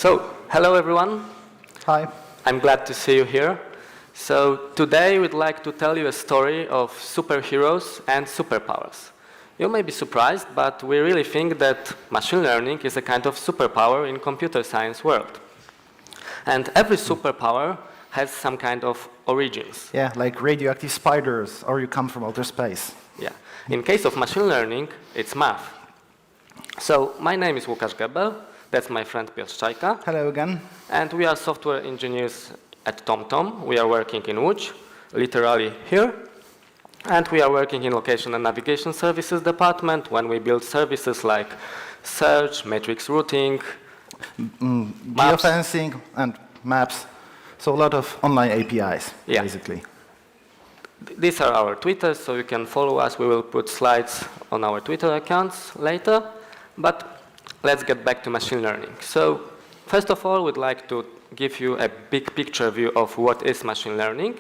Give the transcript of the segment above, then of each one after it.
So, hello everyone. Hi. I'm glad to see you here. So, today we'd like to tell you a story of superheroes and superpowers. You may be surprised, but we really think that machine learning is a kind of superpower in computer science world. And every superpower has some kind of origins. Yeah, like radioactive spiders, or you come from outer space. Yeah. In case of machine learning, it's math. So, my name is Łukasz Gebel. That's my friend Piotr Czajka. Hello again. And we are software engineers at TomTom. We are working in Łódź, literally here. And we are working in location and navigation services department when we build services like search, matrix routing, geofencing and maps. So a lot of online APIs, basically. These are our Twitters, so you can follow us. We will put slides on our Twitter accounts later. But let's get back to machine learning. So first of all, we'd like to give you a big picture view of what is machine learning,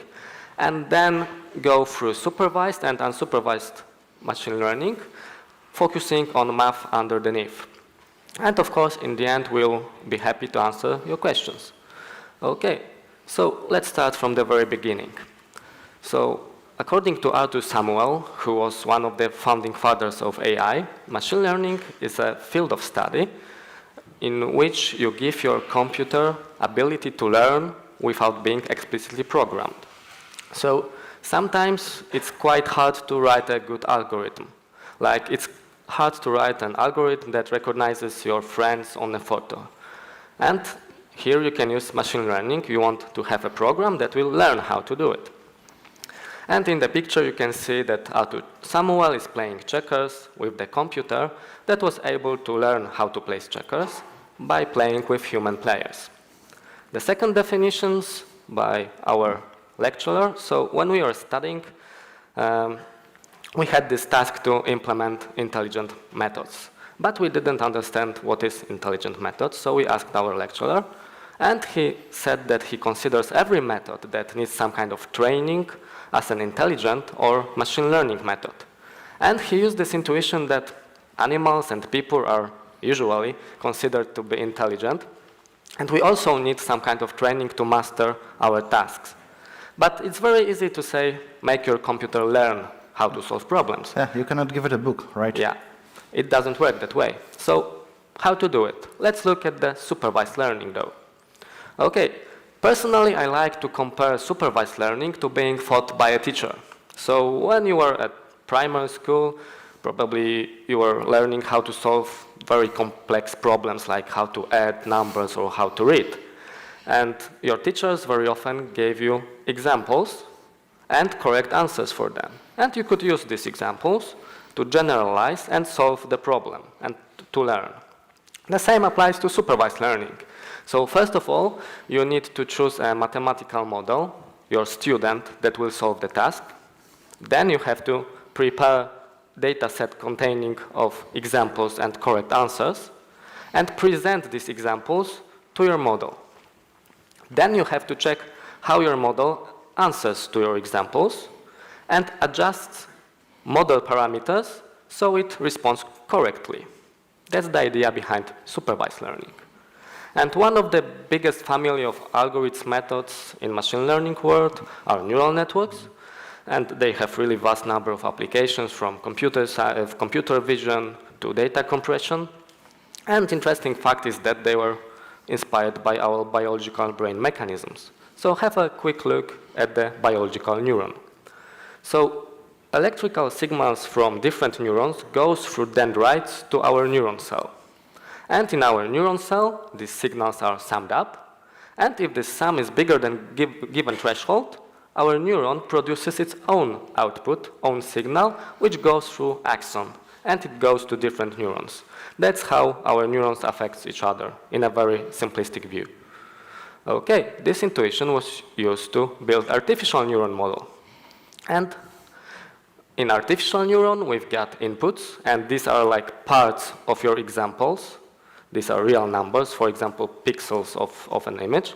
and then go through supervised and unsupervised machine learning, focusing on math underneath. And of course, in the end, we'll be happy to answer your questions. Okay, so let's start from the very beginning. So according to Arthur Samuel, who was one of the founding fathers of AI, machine learning is a field of study in which you give your computer ability to learn without being explicitly programmed. So sometimes it's quite hard to write a good algorithm. Like it's hard to write an algorithm that recognizes your friends on a photo. And here you can use machine learning. You want to have a program that will learn how to do it. And in the picture, you can see that Arthur Samuel is playing checkers with the computer that was able to learn how to play checkers by playing with human players. The second definitions by our lecturer. So when we were studying, we had this task to implement intelligent methods. But we didn't understand what is intelligent methods, so we asked our lecturer. And he said that he considers every method that needs some kind of training as an intelligent or machine learning method. And he used this intuition that animals and people are usually considered to be intelligent. And we also need some kind of training to master our tasks. But it's very easy to say, make your computer learn how to solve problems. Yeah, you cannot give it a book, right? Yeah, it doesn't work that way. So how to do it? Let's look at the supervised learning though. Okay, personally I like to compare supervised learning to being taught by a teacher. So when you were at primary school, probably you were learning how to solve very complex problems like how to add numbers or how to read. And your teachers very often gave you examples and correct answers for them. And you could use these examples to generalize and solve the problem and to learn. The same applies to supervised learning. So first of all, you need to choose a mathematical model, your student, that will solve the task. Then you have to prepare data set containing of examples and correct answers, and present these examples to your model. Then you have to check how your model answers to your examples, and adjust model parameters so it responds correctly. That's the idea behind supervised learning. And one of the biggest family of algorithm methods in machine learning world are neural networks. And they have really vast number of applications from computer vision to data compression. And interesting fact is that they were inspired by our biological brain mechanisms. So have a quick look at the biological neuron. So electrical signals from different neurons goes through dendrites to our neuron cell. And in our neuron cell, these signals are summed up. And if this sum is bigger than given threshold, our neuron produces its own output, own signal, which goes through axon. And it goes to different neurons. That's how our neurons affect each other in a very simplistic view. Okay, this intuition was used to build artificial neuron model. And in artificial neuron, we've got inputs, and these are like parts of your examples. These are real numbers, for example, pixels of an image,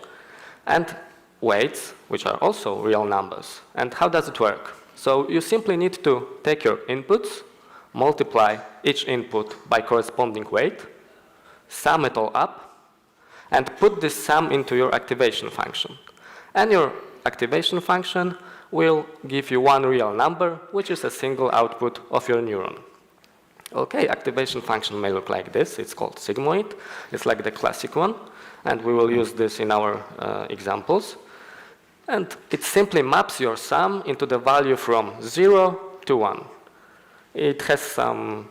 and weights, which are also real numbers. And how does it work? So you simply need to take your inputs, multiply each input by corresponding weight, sum it all up, and put this sum into your activation function. And your activation function will give you one real number, which is a single output of your neuron. Okay, activation function may look like this. It's called sigmoid. It's like the classic one, and we will use this in our examples. And it simply maps your sum into the value from 0 to 1. It has some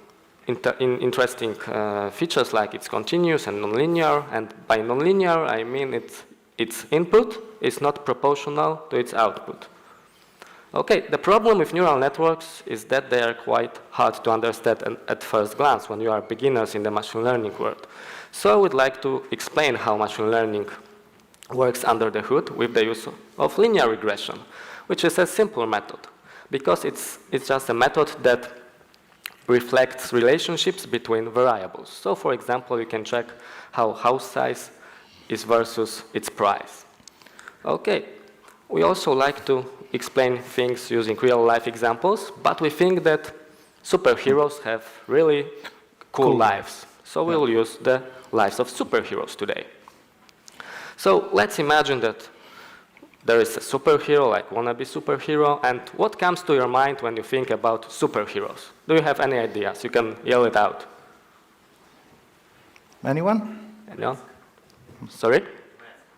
interesting features, like it's continuous and nonlinear, and by nonlinear I mean its input is not proportional to its output. Okay, the problem with neural networks is that they are quite hard to understand at first glance when you are beginners in the machine learning world. So I would like to explain how machine learning works under the hood with the use of linear regression, which is a simple method, because it's just a method that reflects relationships between variables. So for example, you can check how house size is versus its price. Okay, we also like to explain things using real-life examples, but we think that superheroes have really cool lives. So we'll use the lives of superheroes today. So let's imagine that there is a superhero, like wannabe superhero, and what comes to your mind when you think about superheroes? Do you have any ideas? You can yell it out. Anyone? Anyone? Sorry?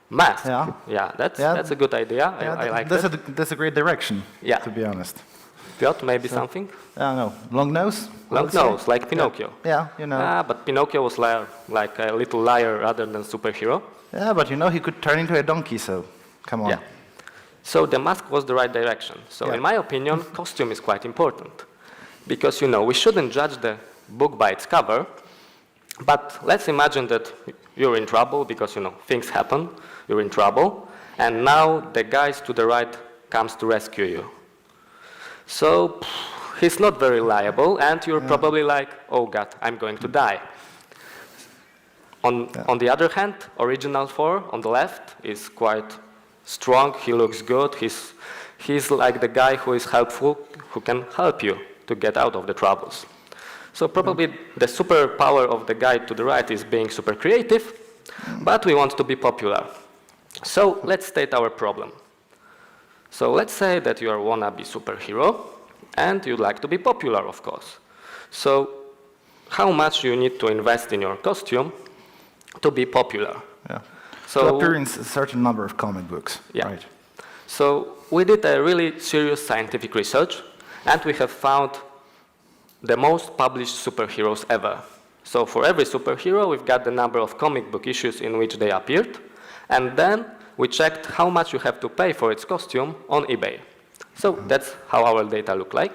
Math. Yeah. Yeah, that's a good idea. I like that. That's a great direction, yeah. To be honest. Piotr, maybe something? No. Long nose? Long nose, like Pinocchio. Yeah, you know. But Pinocchio was like a little liar rather than superhero. Yeah, but you know, he could turn into a donkey, so come on. Yeah. So the mask was the right direction. So in my opinion, costume is quite important. Because, you know, we shouldn't judge the book by its cover, but let's imagine that you're in trouble because, you know, things happen, you're in trouble, and now the guy to the right comes to rescue you. So he's not very reliable, and you're probably like, oh God, I'm going to die. On the other hand, original 4 on the left is quite strong, he looks good, he's like the guy who is helpful, who can help you to get out of the troubles. So probably the superpower of the guy to the right is being super creative, but we want to be popular. So let's state our problem. So let's say that you are wannabe superhero, and you'd like to be popular, of course. So how much you need to invest in your costume to be popular? Yeah. So to appear in a certain number of comic books. Yeah. Right. So we did a really serious scientific research, and we have found the most published superheroes ever. So for every superhero, we've got the number of comic book issues in which they appeared, and then we checked how much you have to pay for its costume on eBay. So that's how our data look like.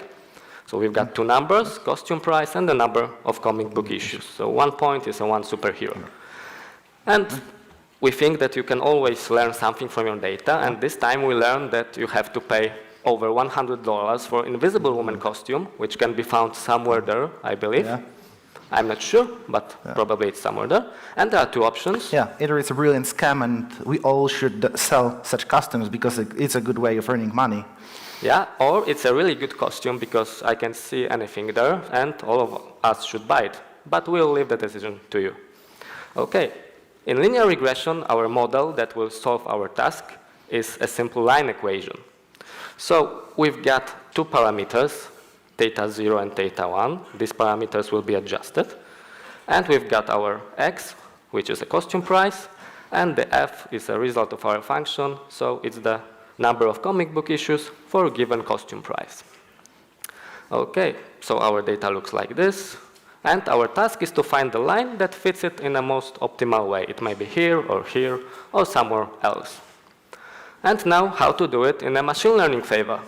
So we've got two numbers, costume price and the number of comic book issues. So 1 point is one superhero. And we think that you can always learn something from your data, and this time we learned that you have to pay over $100 for Invisible Woman costume, which can be found somewhere there, I believe. Yeah. I'm not sure, but probably it's somewhere there. And there are two options. Yeah, either it's a brilliant scam and we all should sell such costumes because it's a good way of earning money. Yeah, or it's a really good costume because I can see anything there and all of us should buy it. But we'll leave the decision to you. Okay, in linear regression, our model that will solve our task is a simple line equation. So we've got two parameters, theta 0 and theta 1. These parameters will be adjusted. And we've got our x, which is a costume price, and the f is a result of our function, so it's the number of comic book issues for a given costume price. Okay, so our data looks like this, and our task is to find the line that fits it in the most optimal way. It may be here, or somewhere else. And now, how to do it in a machine learning favor.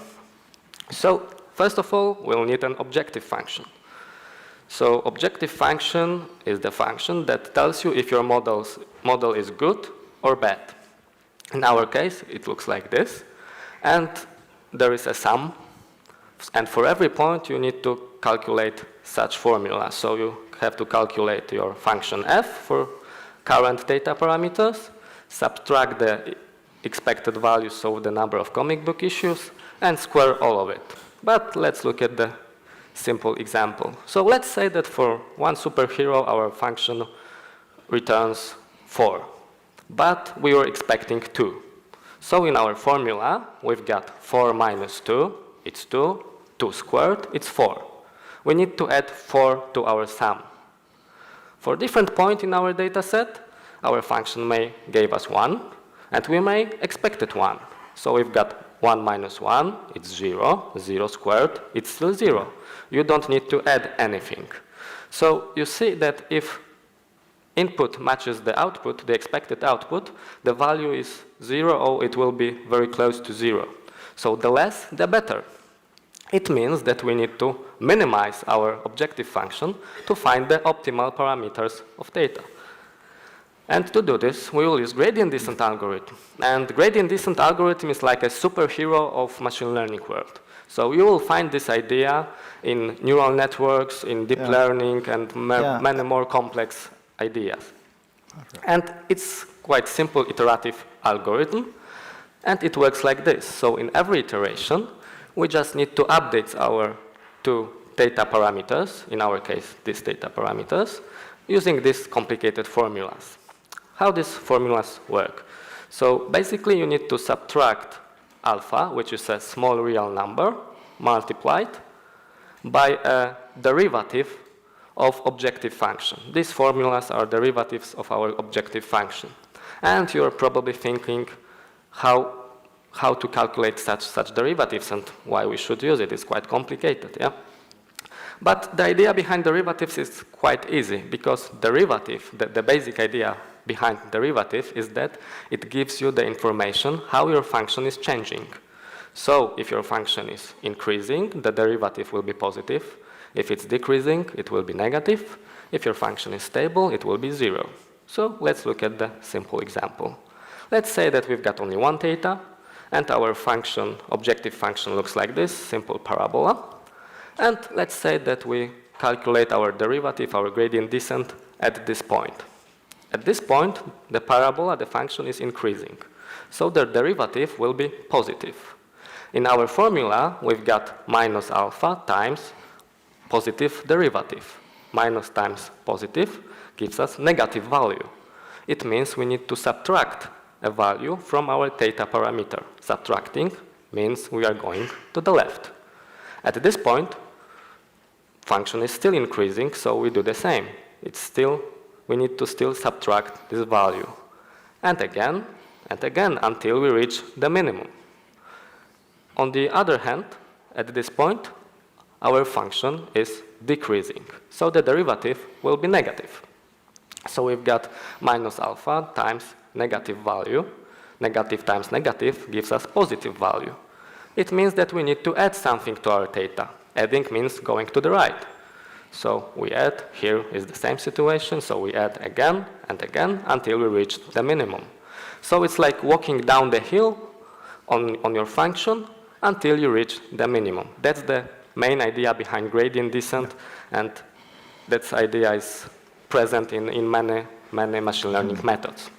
So, first of all, we'll need an objective function. So, objective function is the function that tells you if your model is good or bad. In our case, it looks like this. And there is a sum. And for every point, you need to calculate such formula. So you have to calculate your function f for current data parameters, subtract the expected values, so the number of comic book issues, and square all of it. But let's look at the simple example. So let's say that for one superhero, our function returns 4. but we were expecting 2. So in our formula, we've got 4 minus 2, it's 2, 2 squared, it's 4. We need to add 4 to our sum. For different point in our data set, our function may give us 1, and we may expect it 1. So we've got 1 minus 1, it's 0, 0 squared, it's still 0. You don't need to add anything. So you see that if input matches the output, the expected output, the value is 0 or it will be very close to 0. So the less, the better. It means that we need to minimize our objective function to find the optimal parameters of data. And to do this, we will use gradient descent algorithm. And gradient descent algorithm is like a superhero of machine learning world. So you will find this idea in neural networks, in deep learning, and many more complex ideas. And it's quite simple iterative algorithm, and it works like this. So in every iteration, we just need to update our 2 data parameters, in our case, these data parameters, using these complicated formulas. How these formulas work? So basically, you need to subtract alpha, which is a small real number, multiplied by a derivative of objective function. These formulas are derivatives of our objective function. And you're probably thinking how to calculate such derivatives and why we should use it. It's quite complicated, yeah? But the idea behind derivatives is quite easy, because derivative, the basic idea behind derivative is that it gives you the information how your function is changing. So if your function is increasing, the derivative will be positive. If it's decreasing, it will be negative. If your function is stable, it will be 0. So let's look at the simple example. Let's say that we've got only 1 theta, and our function, objective function, looks like this, simple parabola. And let's say that we calculate our derivative, our gradient descent, at this point. At this point, the parabola, the function, is increasing. So the derivative will be positive. In our formula, we've got minus alpha times positive derivative. Minus times positive gives us negative value. It means we need to subtract a value from our theta parameter. Subtracting means we are going to the left. At this point, function is still increasing, so we do the same. We need to still subtract this value. And again, until we reach the minimum. On the other hand, at this point, our function is decreasing. So the derivative will be negative. So we've got minus alpha times negative value. Negative times negative gives us positive value. It means that we need to add something to our theta. Adding means going to the right. So we add, here is the same situation, so we add again and again until we reach the minimum. So it's like walking down the hill on your function until you reach the minimum. That's the main idea behind gradient descent, and that idea is present in many machine learning methods.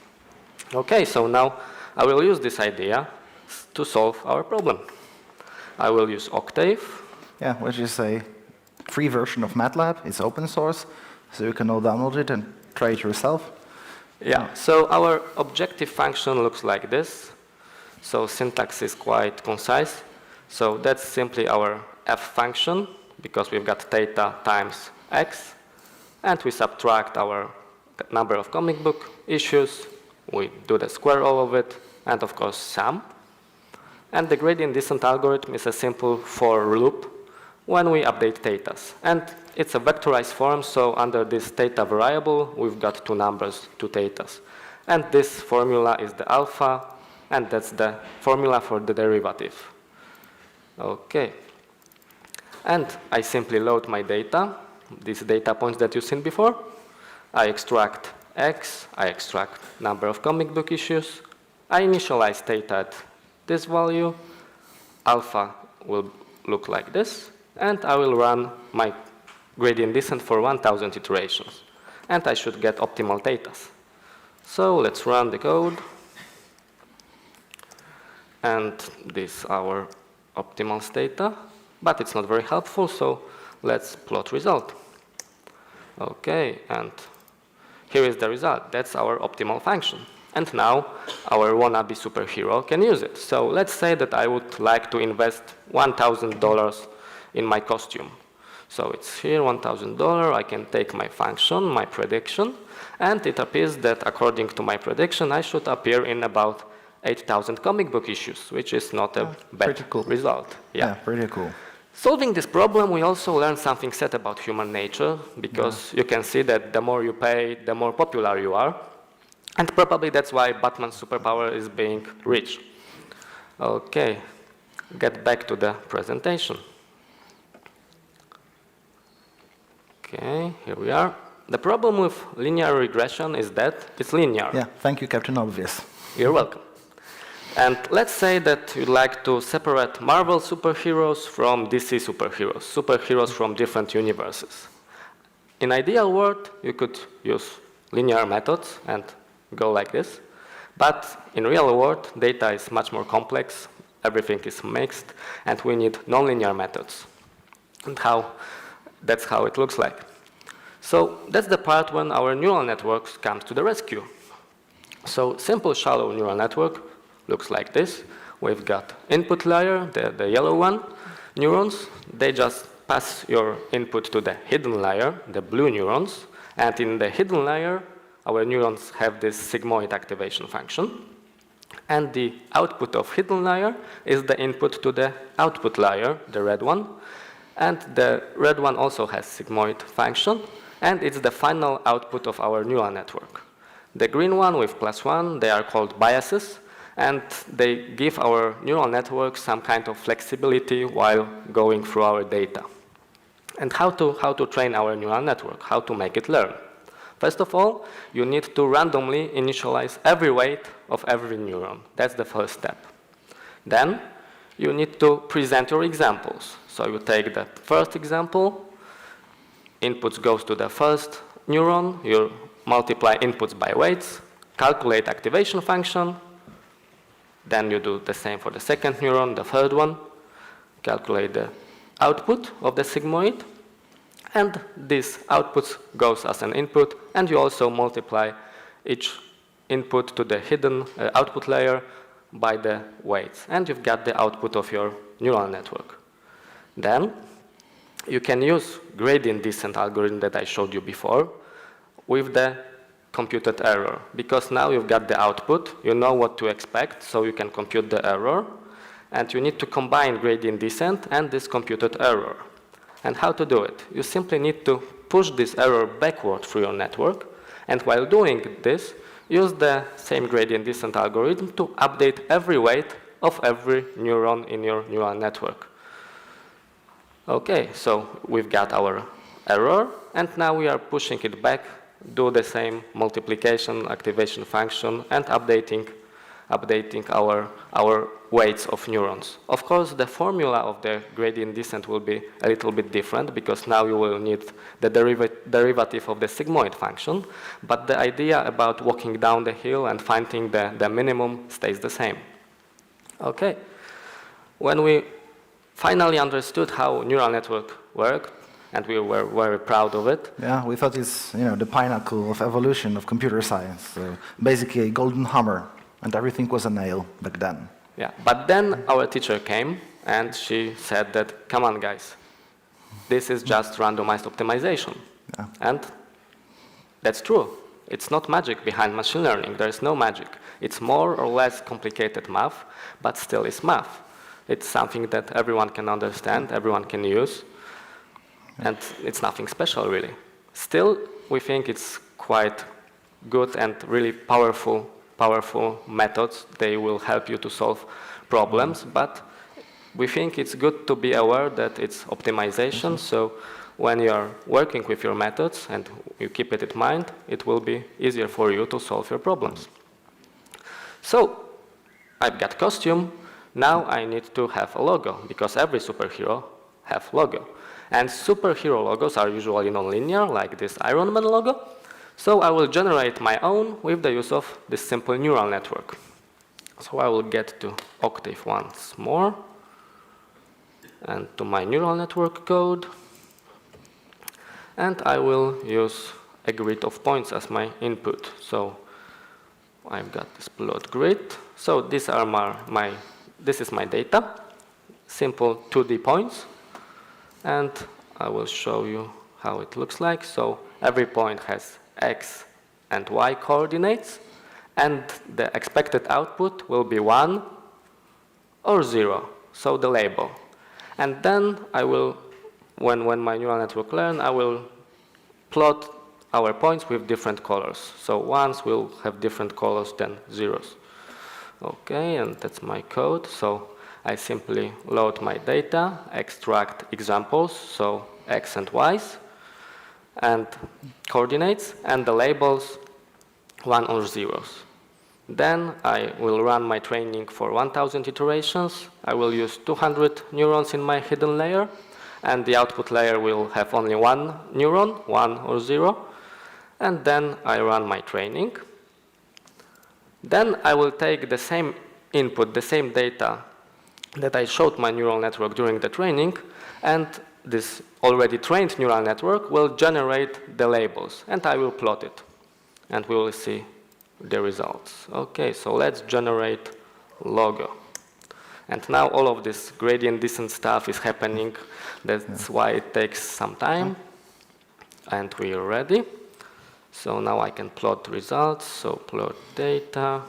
Okay, so now I will use this idea to solve our problem. I will use Octave. Yeah, which is a free version of MATLAB. It's open source, so you can all download it and try it yourself. Yeah, so our objective function looks like this. So syntax is quite concise. So that's simply our f function, because we've got theta times x, and we subtract our number of comic book issues. We do the square root of it, and of course sum. And the gradient descent algorithm is a simple for loop when we update thetas. And it's a vectorized form, so under this theta variable, we've got 2 numbers, 2 thetas. And this formula is the alpha, and that's the formula for the derivative. Okay. And I simply load my data, these data points that you've seen before. I extract x, I extract number of comic book issues. I initialize theta at this value. Alpha will look like this. And I will run my gradient descent for 1,000 iterations. And I should get optimal thetas. So let's run the code. And this is our optimal theta. But it's not very helpful, so let's plot result. Okay, and here is the result. That's our optimal function. And now our wannabe superhero can use it. So let's say that I would like to invest $1,000 in my costume. So it's here, $1,000. I can take my function, my prediction, and it appears that according to my prediction, I should appear in about 8,000 comic book issues, which is not a bad cool result. Yeah, pretty cool. Solving this problem, we also learned something sad about human nature, because you can see that the more you pay, the more popular you are. And probably that's why Batman's superpower is being rich. Okay, get back to the presentation. Okay, here we are. The problem with linear regression is that it's linear. Yeah, thank you, Captain Obvious. You're welcome. And let's say that you'd like to separate Marvel superheroes from DC superheroes, superheroes from different universes. In ideal world, you could use linear methods and go like this. But in real world, data is much more complex, everything is mixed, and we need nonlinear methods. And that's how it looks like. So that's the part when our neural networks come to the rescue. So simple shallow neural network looks like this. We've got input layer, the yellow one, neurons. They just pass your input to the hidden layer, the blue neurons. And in the hidden layer, our neurons have this sigmoid activation function. And the output of hidden layer is the input to the output layer, the red one. And the red one also has sigmoid function. And it's the final output of our neural network. The green one with +1, they are called biases. And they give our neural network some kind of flexibility while going through our data. And how to train our neural network, how to make it learn. First of all, you need to randomly initialize every weight of every neuron. That's the first step. Then you need to present your examples. So you take the first example, inputs goes to the first neuron, you multiply inputs by weights, calculate activation function, then you do the same for the second neuron, the third one, calculate the output of the sigmoid, and this output goes as an input, and you also multiply each input to the hidden output layer by the weights, and you've got the output of your neural network. Then you can use gradient descent algorithm that I showed you before with the computed error, because now you've got the output, you know what to expect, so you can compute the error, and you need to combine gradient descent and this computed error. And how to do it? You simply need to push this error backward through your network, and while doing this, use the same gradient descent algorithm to update every weight of every neuron in your neural network. Okay, so we've got our error, and now we are pushing it back, do the same multiplication, activation function, and updating our weights of neurons. Of course, the formula of the gradient descent will be a little bit different, because now you will need the derivative of the sigmoid function, but the idea about walking down the hill and finding the minimum stays the same. Okay, when we finally understood how neural network worked, and we were very proud of it. Yeah, we thought it's the pinnacle of evolution of computer science. So basically a golden hammer, and everything was a nail back then. Yeah, but then our teacher came, and she said that, come on guys, this is just randomized optimization. Yeah. And that's true. It's not magic behind machine learning. There is no magic. It's more or less complicated math, but still it's math. It's something that everyone can understand, everyone can use. And it's nothing special, really. Still, we think it's quite good and really powerful methods. They will help you to solve problems, but we think it's good to be aware that it's optimization. So when you're working with your methods and you keep it in mind, it will be easier for you to solve your problems. So I've got costume. Now I need to have a logo, because every superhero have logo. And superhero logos are usually nonlinear, like this Iron Man logo. So I will generate my own with the use of this simple neural network. So I will get to Octave once more, and to my neural network code. And I will use a grid of points as my input. So I've got this plot grid. So these are this is my data, simple 2D points, and I will show you how it looks like. So every point has X and Y coordinates, and the expected output will be 1 or 0, so the label. And then I will, when my neural network learns, I will plot our points with different colors. So ones will have different colors than zeros. Okay, and that's my code. So I simply load my data, extract examples, so X and Y's, and coordinates, and the labels 1 or zeros. Then I will run my training for 1,000 iterations. I will use 200 neurons in my hidden layer, and the output layer will have only one neuron, 1 or 0. And then I run my training. Then I will take the same input, the same data that I showed my neural network during the training, and this already trained neural network will generate the labels, and I will plot it, and we will see the results. Okay, so let's generate logo. And now all of this gradient descent stuff is happening. That's why it takes some time. And we are ready. So now I can plot results. So plot data,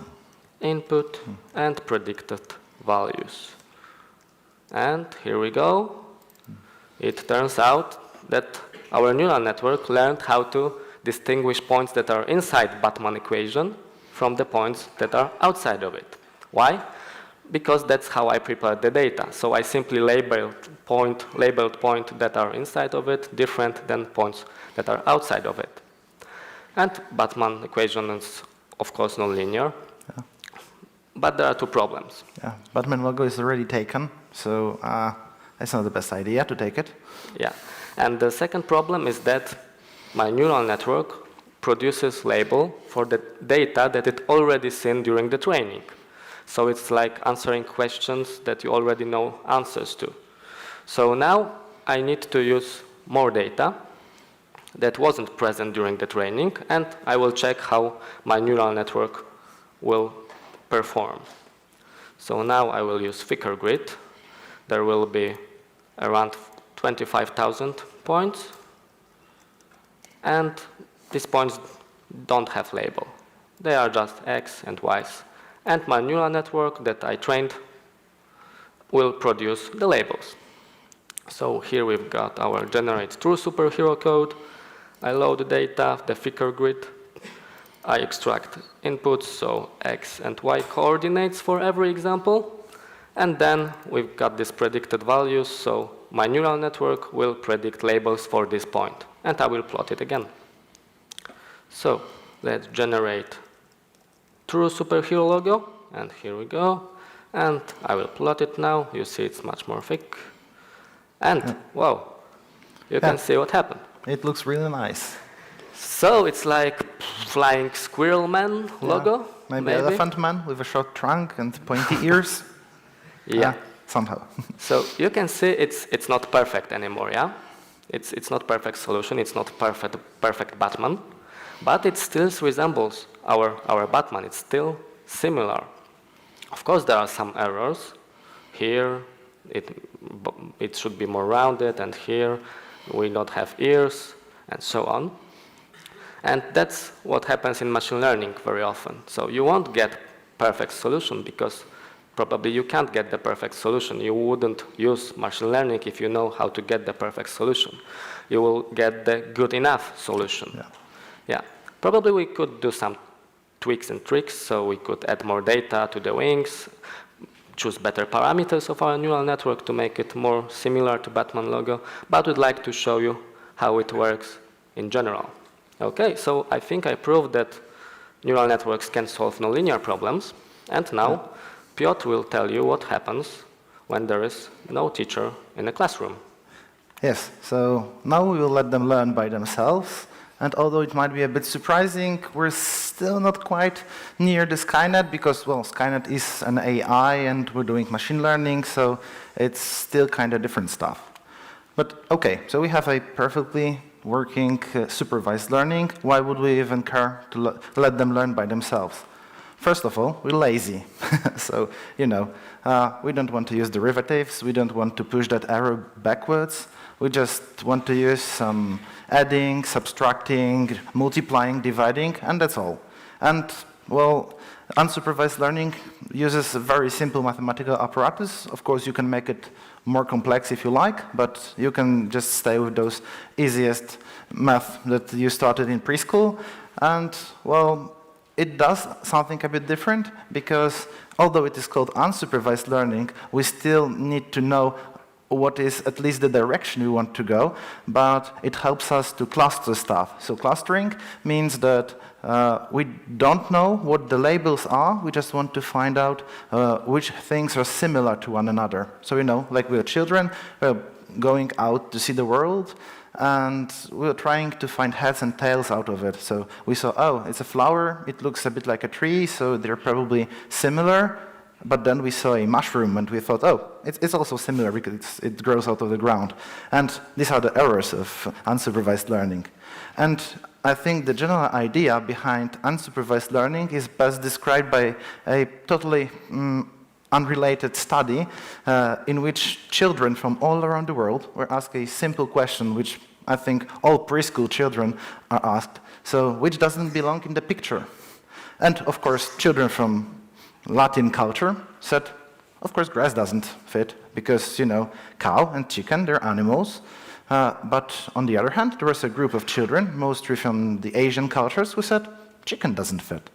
input, and predicted values. And here we go. It turns out that our neural network learned how to distinguish points that are inside Batman equation from the points that are outside of it. Why? Because that's how I prepared the data. So I simply labeled point that are inside of it different than points that are outside of it. And Batman equation is, of course, nonlinear. Yeah. But there are two problems. Yeah, Batman logo is already taken, so it's not the best idea to take it. Yeah, and the second problem is that my neural network produces label for the data that it already seen during the training. So it's like answering questions that you already know answers to. So now I need to use more data that wasn't present during the training, and I will check how my neural network will perform. So now I will use thicker grid. There will be around 25,000 points, and these points don't have label. They are just X and Y's. And my neural network that I trained will produce the labels. So here we've got our generate true superhero code. I load the data, the thicker grid. I extract inputs, so X and Y coordinates for every example. And then we've got these predicted values, so my neural network will predict labels for this point. And I will plot it again. So let's generate true superhero logo, and here we go. And I will plot it now. You see it's much more thick. And, wow, you can see what happened. It looks really nice. So it's like flying squirrel man logo. Maybe elephant man with a short trunk and pointy ears. Yeah. Somehow. So you can see it's not perfect anymore, yeah? It's not perfect solution, it's not perfect Batman, but it still resembles our Batman. It's still similar. Of course, there are some errors. Here, it should be more rounded, and here we don't have ears, and so on. And that's what happens in machine learning very often. So you won't get perfect solution because probably you can't get the perfect solution. You wouldn't use machine learning if you know how to get the perfect solution. You will get the good enough solution. Yeah. Probably we could do some tweaks and tricks, so we could add more data to the wings, choose better parameters of our neural network to make it more similar to Batman logo, but we'd like to show you how it works in general. Okay, so I think I proved that neural networks can solve nonlinear problems, and now Piotr will tell you what happens when there is no teacher in a classroom. Yes, so now we will let them learn by themselves, and although it might be a bit surprising, we're still not quite near the Skynet because, well, Skynet is an AI and we're doing machine learning, so it's still kind of different stuff. But okay, so we have a perfectly working supervised learning. Why would we even care to let them learn by themselves? First of all, we're lazy. So, we don't want to use derivatives. We don't want to push that arrow backwards. We just want to use some adding, subtracting, multiplying, dividing, and that's all. And, well, unsupervised learning uses a very simple mathematical apparatus. Of course, you can make it more complex if you like, but you can just stay with those easiest math that you started in preschool. And, well, it does something a bit different because although it is called unsupervised learning, we still need to know what is at least the direction we want to go, but it helps us to cluster stuff. So clustering means that we don't know what the labels are, we just want to find out which things are similar to one another. So, like we're children, we're going out to see the world, and we're trying to find heads and tails out of it. So we saw, oh, it's a flower, it looks a bit like a tree, so they're probably similar. But then we saw a mushroom, and we thought, oh, it's also similar because it grows out of the ground. And these are the errors of unsupervised learning. And I think the general idea behind unsupervised learning is best described by a totally unrelated study in which children from all around the world were asked a simple question, which I think all preschool children are asked. So, which doesn't belong in the picture? And, of course, children from Latin culture said, of course, grass doesn't fit because, cow and chicken, they're animals. But on the other hand, there was a group of children, mostly from the Asian cultures, who said, chicken doesn't fit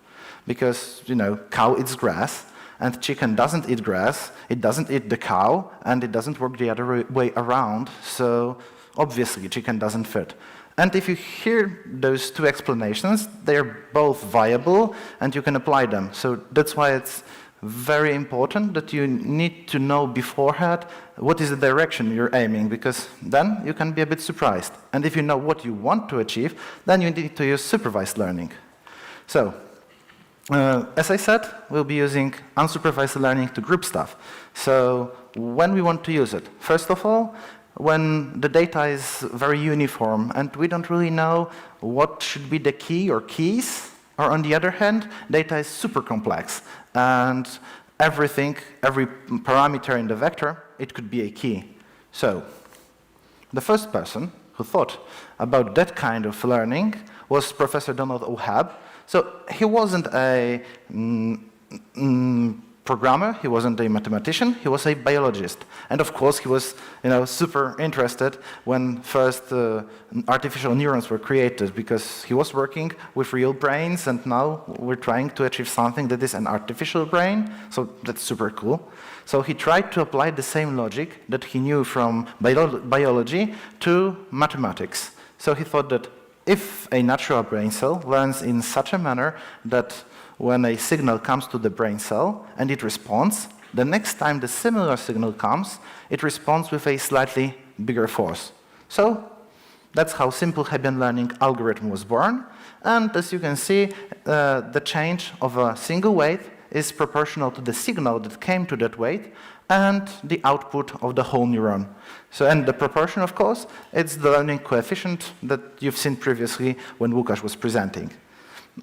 because, cow eats grass and chicken doesn't eat grass, it doesn't eat the cow, and it doesn't work the other way around, so obviously chicken doesn't fit. And if you hear those two explanations, they're both viable and you can apply them. So that's why it's very important that you need to know beforehand what is the direction you're aiming, because then you can be a bit surprised. And if you know what you want to achieve, then you need to use supervised learning. So, as I said, we'll be using unsupervised learning to group stuff. So when we want to use it, first of all, when the data is very uniform and we don't really know what should be the key or keys, or on the other hand, data is super complex and every parameter in the vector, it could be a key. So the first person who thought about that kind of learning was Professor Donald O'Hab. So he wasn't a programmer, he wasn't a mathematician, he was a biologist. And of course he was super interested when first artificial neurons were created, because he was working with real brains and now we're trying to achieve something that is an artificial brain, so that's super cool. So he tried to apply the same logic that he knew from biology to mathematics. So he thought that if a natural brain cell learns in such a manner that when a signal comes to the brain cell and it responds, the next time the similar signal comes, it responds with a slightly bigger force. So that's how simple Hebbian learning algorithm was born. And as you can see, the change of a single weight is proportional to the signal that came to that weight and the output of the whole neuron. So, and the proportion, of course, it's the learning coefficient that you've seen previously when Łukasz was presenting.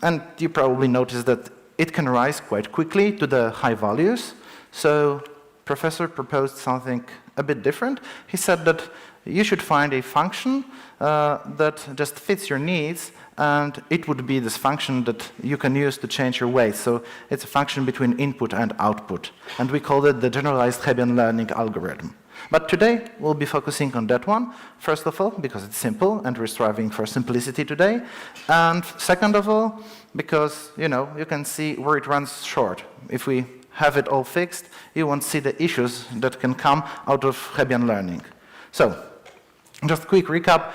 And you probably noticed that it can rise quite quickly to the high values. So professor proposed something a bit different. He said that you should find a function that just fits your needs, and it would be this function that you can use to change your weight. So it's a function between input and output. And we called it the generalized Hebbian learning algorithm. But today, we'll be focusing on that one, first of all, because it's simple, and we're striving for simplicity today. And second of all, because, you can see where it runs short. If we have it all fixed, you won't see the issues that can come out of Hebbian learning. So, just a quick recap.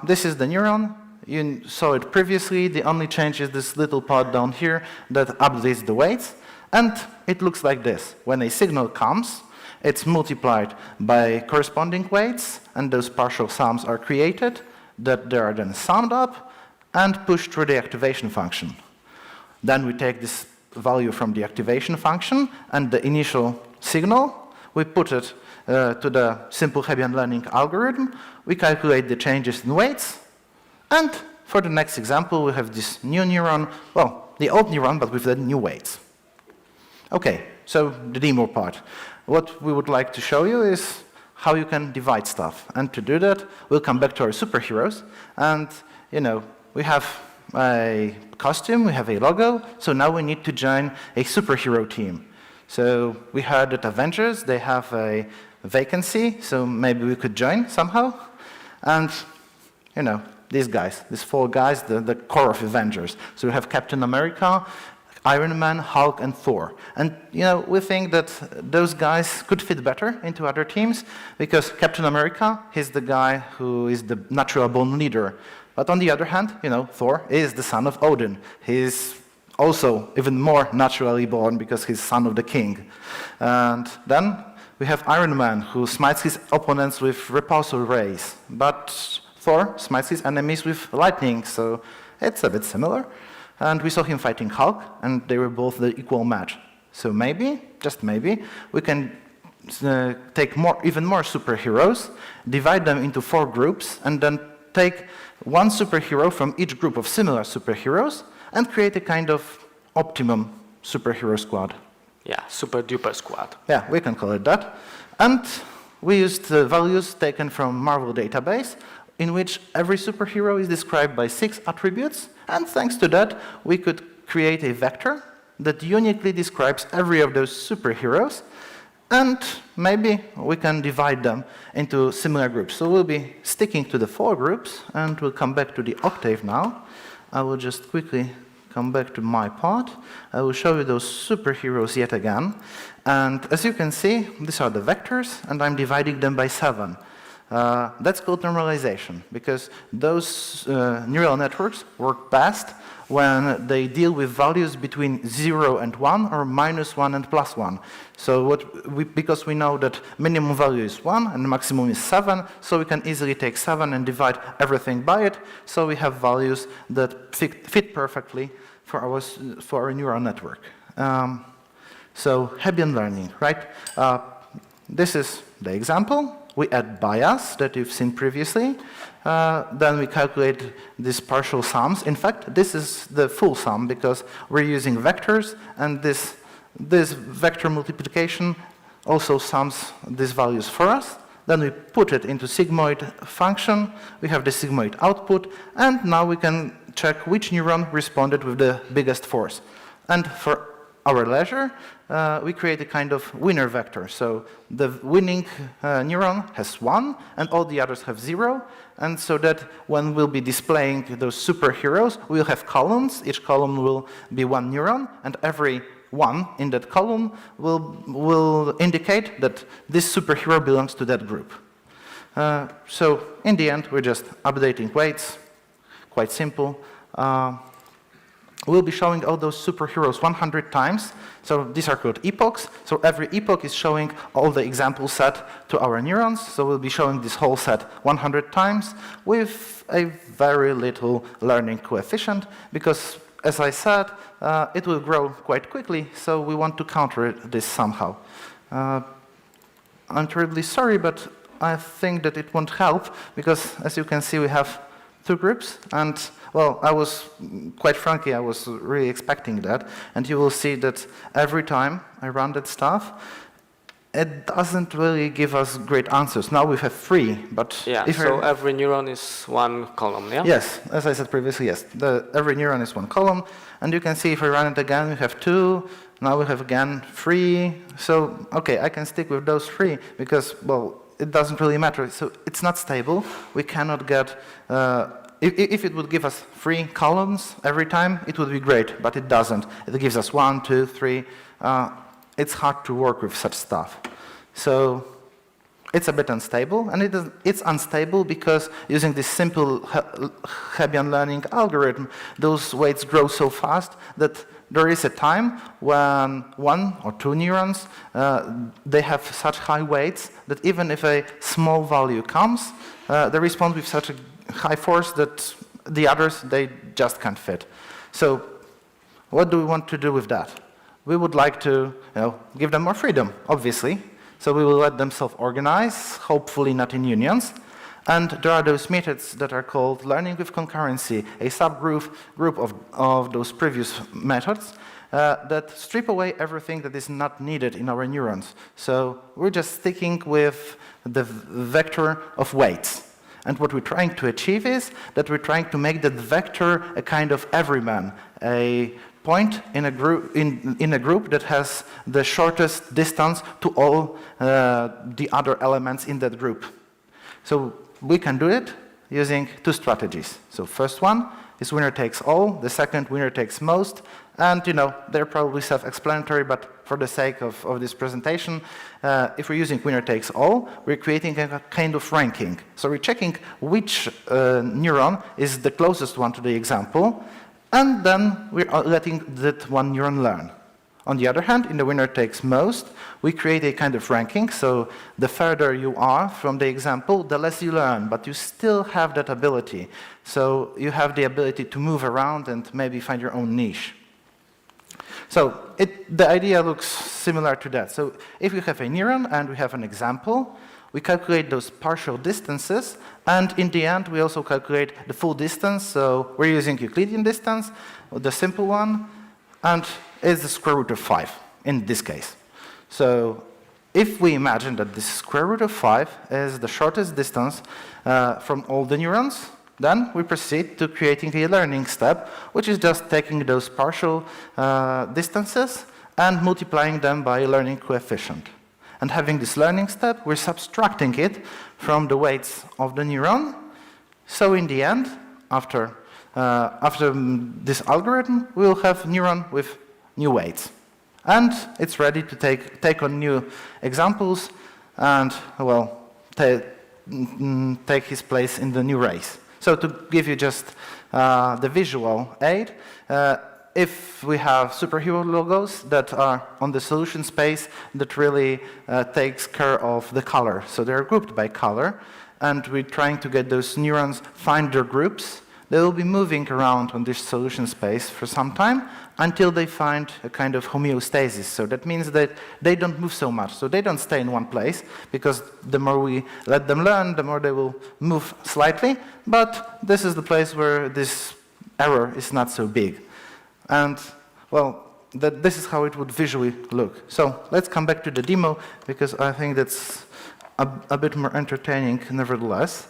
This is the neuron. You saw it previously. The only change is this little part down here that updates the weights. And it looks like this. When a signal comes, it's multiplied by corresponding weights, and those partial sums are created, that they are then summed up and pushed through the activation function. Then we take this value from the activation function and the initial signal, we put it to the simple Hebbian learning algorithm, we calculate the changes in weights, and for the next example we have this new neuron. Well, the old neuron, but with the new weights. Okay, so the demo part. What we would like to show you is how you can divide stuff. And to do that, we'll come back to our superheroes. And, we have a costume, we have a logo, so now we need to join a superhero team. So we heard that Avengers, they have a vacancy, so maybe we could join somehow. And, these guys, these 4 guys, the core of Avengers. So we have Captain America, Iron Man, Hulk, and Thor. And, we think that those guys could fit better into other teams, because Captain America, he's the guy who is the natural-born leader. But on the other hand, Thor is the son of Odin. He's also even more naturally born because he's son of the king. And then we have Iron Man, who smites his opponents with repulsor rays. But Thor smites his enemies with lightning, so it's a bit similar. And we saw him fighting Hulk, and they were both the equal match. So maybe, just maybe, we can take even more superheroes, divide them into 4 groups, and then take one superhero from each group of similar superheroes, and create a kind of optimum superhero squad. Yeah, super duper squad. Yeah, we can call it that. And we used values taken from Marvel database, in which every superhero is described by 6 attributes, and thanks to that, we could create a vector that uniquely describes every of those superheroes, and maybe we can divide them into similar groups. So we'll be sticking to the 4 groups, and we'll come back to the octave now. I will just quickly come back to my part. I will show you those superheroes yet again. And as you can see, these are the vectors, and I'm dividing them by 7. That's called normalization, because those neural networks work best when they deal with values between 0 and 1, or -1 and +1. So because we know that minimum value is 1 and maximum is 7, so we can easily take 7 and divide everything by it, so we have values that fit perfectly for our neural network. So Hebbian learning, right? This is the example. We add bias that you've seen previously. Then we calculate these partial sums. In fact, this is the full sum because we're using vectors, and this vector multiplication also sums these values for us. Then we put it into sigmoid function. We have the sigmoid output, and now we can check which neuron responded with the biggest force. And for our leisure, we create a kind of winner vector. So the winning neuron has 1, and all the others have 0. And so that when we'll be displaying those superheroes, we'll have columns. Each column will be 1 neuron, and every 1 in that column will indicate that this superhero belongs to that group. So in the end, we're just updating weights. Quite simple. We'll be showing all those superheroes 100 times. So these are called epochs. So every epoch is showing all the example set to our neurons. So we'll be showing this whole set 100 times with a very little learning coefficient, because, as I said, it will grow quite quickly, so we want to counter this somehow. I'm terribly sorry, but I think that it won't help, because, as you can see, we have 2 groups, and well, quite frankly, I was really expecting that, and you will see that every time I run that stuff, it doesn't really give us great answers. Now we have 3, but yeah. So every neuron is 1 column, yeah. Yes, as I said previously, yes. Every neuron is 1 column, and you can see if I run it again, we have 2. Now we have again 3. So okay, I can stick with those 3 because, well, it doesn't really matter. So it's not stable. We cannot get. If it would give us 3 columns every time, it would be great, but it doesn't. It gives us 1, 2, 3. It's hard to work with such stuff. So it's a bit unstable, and it's unstable because using this simple Hebbian learning algorithm, those weights grow so fast that there is a time when 1 or 2 neurons, they have such high weights that even if a small value comes, they respond with such a high force that the others, they just can't fit. So what do we want to do with that? We would like to give them more freedom, obviously. So we will let them self-organize, hopefully not in unions. And there are those methods that are called learning with concurrency, a subgroup of those previous methods that strip away everything that is not needed in our neurons. So we're just sticking with the vector of weights. And what we're trying to achieve is that we're trying to make that vector a kind of everyman, a point in a group that has the shortest distance to all the other elements in that group. So we can do it using two strategies. So first one is winner takes all, the second winner takes most, and they're probably self-explanatory, but for the sake of this presentation, if we're using winner takes all, we're creating a kind of ranking. So we're checking which neuron is the closest one to the example, and then we're letting that one neuron learn. On the other hand, in the winner takes most, we create a kind of ranking, so the further you are from the example, the less you learn, but you still have that ability. So you have the ability to move around and maybe find your own niche. So the idea looks similar to that. So if we have a neuron and we have an example, we calculate those partial distances, and in the end, we also calculate the full distance. So we're using Euclidean distance, the simple one, and it's the square root of 5 in this case. So if we imagine that the square root of 5 is the shortest distance from all the neurons, then we proceed to creating a learning step, which is just taking those partial distances and multiplying them by a learning coefficient. And having this learning step, we're subtracting it from the weights of the neuron. So in the end, after this algorithm, we'll have neuron with new weights. And it's ready to take on new examples and, well, take his place in the new race. So to give you just the visual aid, if we have superhero logos that are on the solution space that really takes care of the color. So they're grouped by color, and we're trying to get those neurons find their groups. They will be moving around on this solution space for some time until they find a kind of homeostasis. So that means that they don't move so much. So they don't stay in one place, because the more we let them learn, the more they will move slightly. But this is the place where this error is not so big. And, well, this is how it would visually look. So let's come back to the demo, because I think that's a bit more entertaining nevertheless.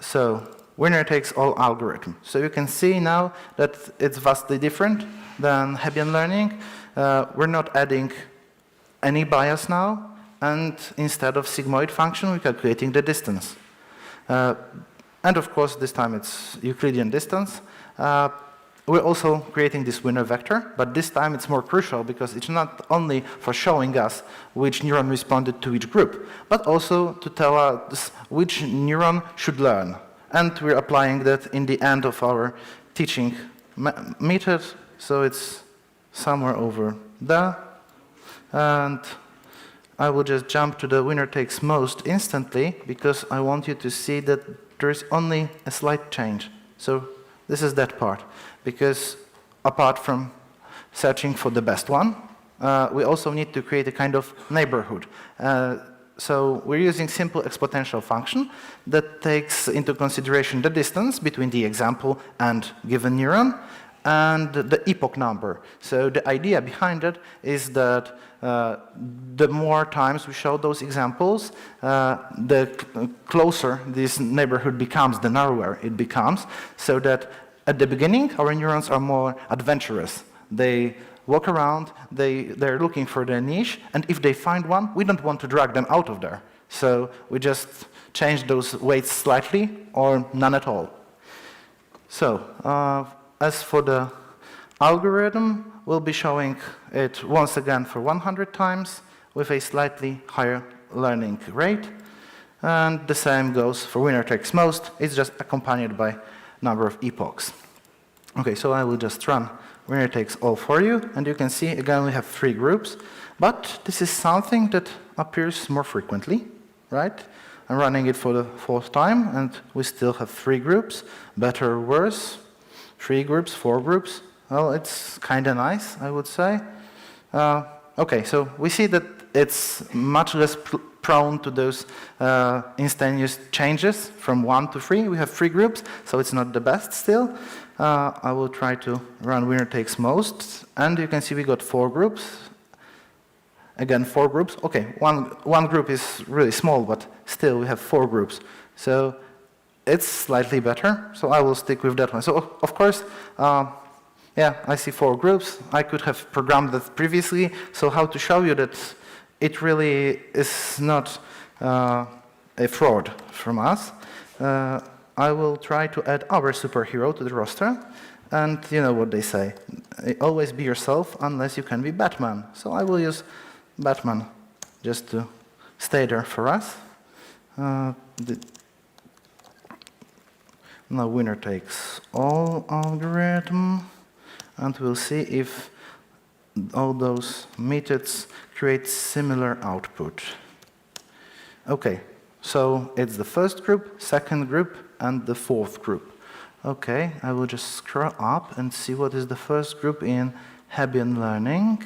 So winner takes all algorithm. So you can see now that it's vastly different than Hebbian learning. We're not adding any bias now, and instead of sigmoid function, we're calculating the distance. And of course, this time it's Euclidean distance. We're also creating this winner vector, but this time it's more crucial because it's not only for showing us which neuron responded to each group, but also to tell us which neuron should learn. And we're applying that in the end of our teaching method, so it's somewhere over there. And I will just jump to the winner takes most instantly, because I want you to see that there is only a slight change. So this is that part, because apart from searching for the best one, we also need to create a kind of neighborhood. So we're using simple exponential function that takes into consideration the distance between the example and given neuron and the epoch number. So the idea behind it is that the more times we show those examples, the closer this neighborhood becomes, the narrower it becomes, so that at the beginning our neurons are more adventurous. They walk around, they're looking for their niche, and if they find one, we don't want to drag them out of there. So we just change those weights slightly or none at all. So as for the algorithm, we'll be showing it once again for 100 times with a slightly higher learning rate. And the same goes for winner takes most. It's just accompanied by number of epochs. Okay, so I will just run winner takes all for you, and you can see again we have 3 groups, but this is something that appears more frequently, right? I'm running it for the 4th time, and we still have 3 groups, better or worse, 3 groups, 4 groups. Well, it's kind of nice, I would say. Okay, so we see that it's much less prone to those instantaneous changes from 1 to 3. We have 3 groups, so it's not the best still. I will try to run winner takes most, and you can see we got 4 groups. Again, 4 groups. Okay, one group is really small, but still we have 4 groups. So it's slightly better, so I will stick with that one. So of course, yeah, I see 4 groups. I could have programmed that previously, so how to show you that it really is not a fraud from us. I will try to add our superhero to the roster, and you know what they say. Always be yourself unless you can be Batman. So I will use Batman just to stay there for us. Now winner takes all algorithm, and we'll see if all those methods create similar output. Okay, so it's the first group, second group, and the 4th group. Okay, I will just scroll up and see what is the first group in Hebbian learning.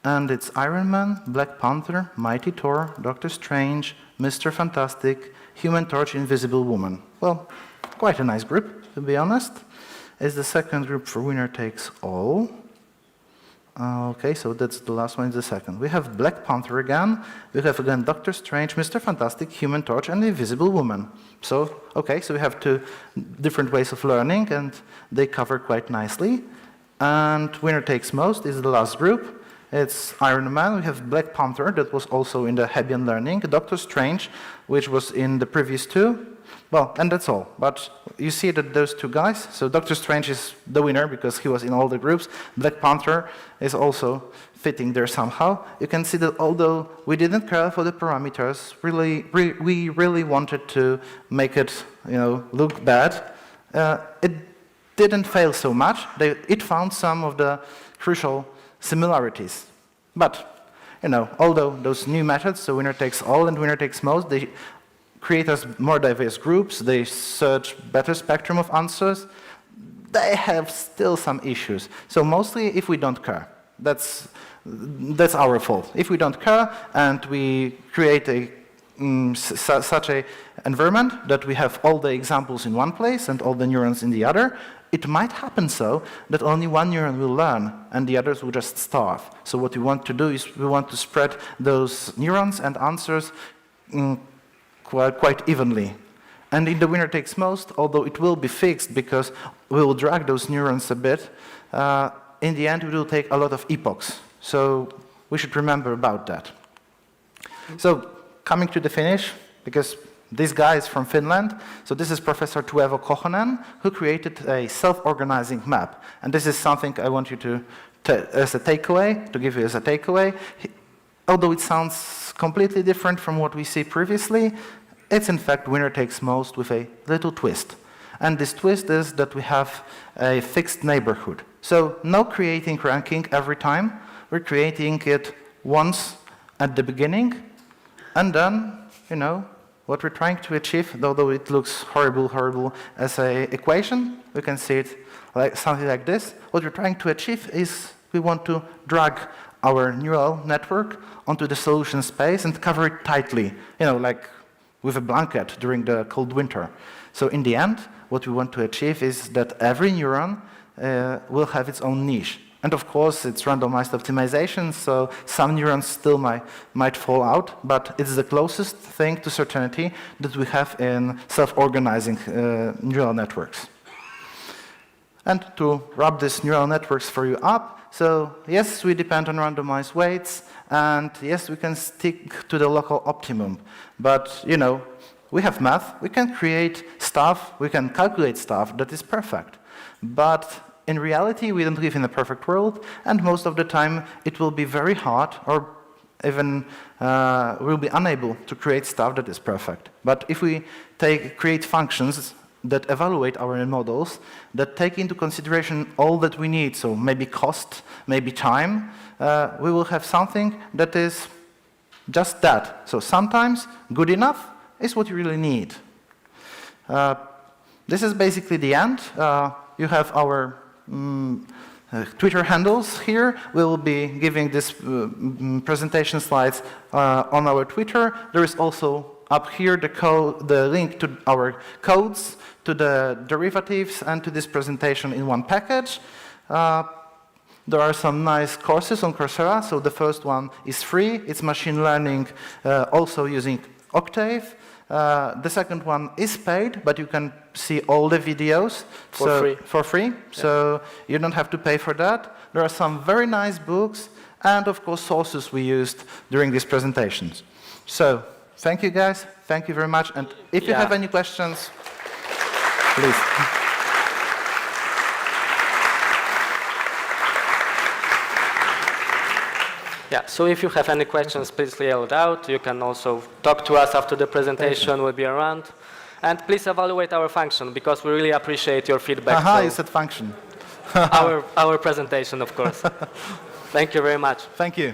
And it's Iron Man, Black Panther, Mighty Thor, Doctor Strange, Mr. Fantastic, Human Torch, Invisible Woman. Well, quite a nice group, to be honest. It's the second group for winner takes all. Okay, so that's the last one, is the second. We have Black Panther again. We have again Doctor Strange, Mr. Fantastic, Human Torch, and Invisible Woman. So, okay, so we have 2 different ways of learning, and they cover quite nicely. And winner takes most is the last group. It's Iron Man. We have Black Panther, that was also in the Hebbian learning. Doctor Strange, which was in the previous 2. Well, and that's all. But you see that those 2 guys, so Doctor Strange is the winner because he was in all the groups. Black Panther is also fitting there somehow. You can see that although we didn't care for the parameters, we really wanted to make it, you know, look bad. It didn't fail so much. It found some of the crucial similarities. But, you know, although those new methods, so winner takes all and winner takes most, they create us more diverse groups, they search better spectrum of answers, they have still some issues. So mostly if we don't care, that's our fault. If we don't care and we create such a environment that we have all the examples in one place and all the neurons in the other, it might happen so that only one neuron will learn and the others will just starve. So what we want to do is we want to spread those neurons and answers quite evenly. And in the winner takes most, although it will be fixed because we will drag those neurons a bit, in the end it will take a lot of epochs. So we should remember about that. So coming to the finish, because this guy is from Finland, so this is Professor Tuevo Kohonen, who created a self-organizing map. And this is something I want you to as a takeaway, to give you as a takeaway. Although it sounds completely different from what we see previously, it's in fact winner takes most with a little twist. And this twist is that we have a fixed neighborhood. So no creating ranking every time. We're creating it once at the beginning, and then, you know, what we're trying to achieve, although it looks horrible as an equation, we can see it like something like this. What we're trying to achieve is we want to drag our neural network onto the solution space and cover it tightly, you know, like with a blanket during the cold winter. So in the end, what we want to achieve is that every neuron will have its own niche. And of course, it's randomized optimization, so some neurons still might fall out, but it's the closest thing to certainty that we have in self-organizing neural networks. And to wrap these neural networks for you up, so yes, we depend on randomized weights, and yes, we can stick to the local optimum. But, you know, we have math, we can create stuff, we can calculate stuff that is perfect. But in reality, we don't live in a perfect world, and most of the time it will be very hard, or even we'll be unable to create stuff that is perfect. But if we create functions that evaluate our models, that take into consideration all that we need, so maybe cost, maybe time, we will have something that is just that. So sometimes good enough is what you really need. This is basically the end. You have our Twitter handles here. We will be giving this presentation slides on our Twitter. There is also up here the link to our codes, to the derivatives, and to this presentation in one package. There are some nice courses on Coursera. So the first one is free. It's machine learning, also using Octave. The second one is paid, but you can see all the videos for free. Yeah. So you don't have to pay for that. There are some very nice books, and of course sources we used during these presentations. So thank you guys. Thank you very much. And if you have any questions, please. Yeah, so if you have any questions, please yell it out. You can also talk to us after the presentation. We'll be around. And please evaluate our function, because we really appreciate your feedback. You said function. our presentation, of course. Thank you very much. Thank you.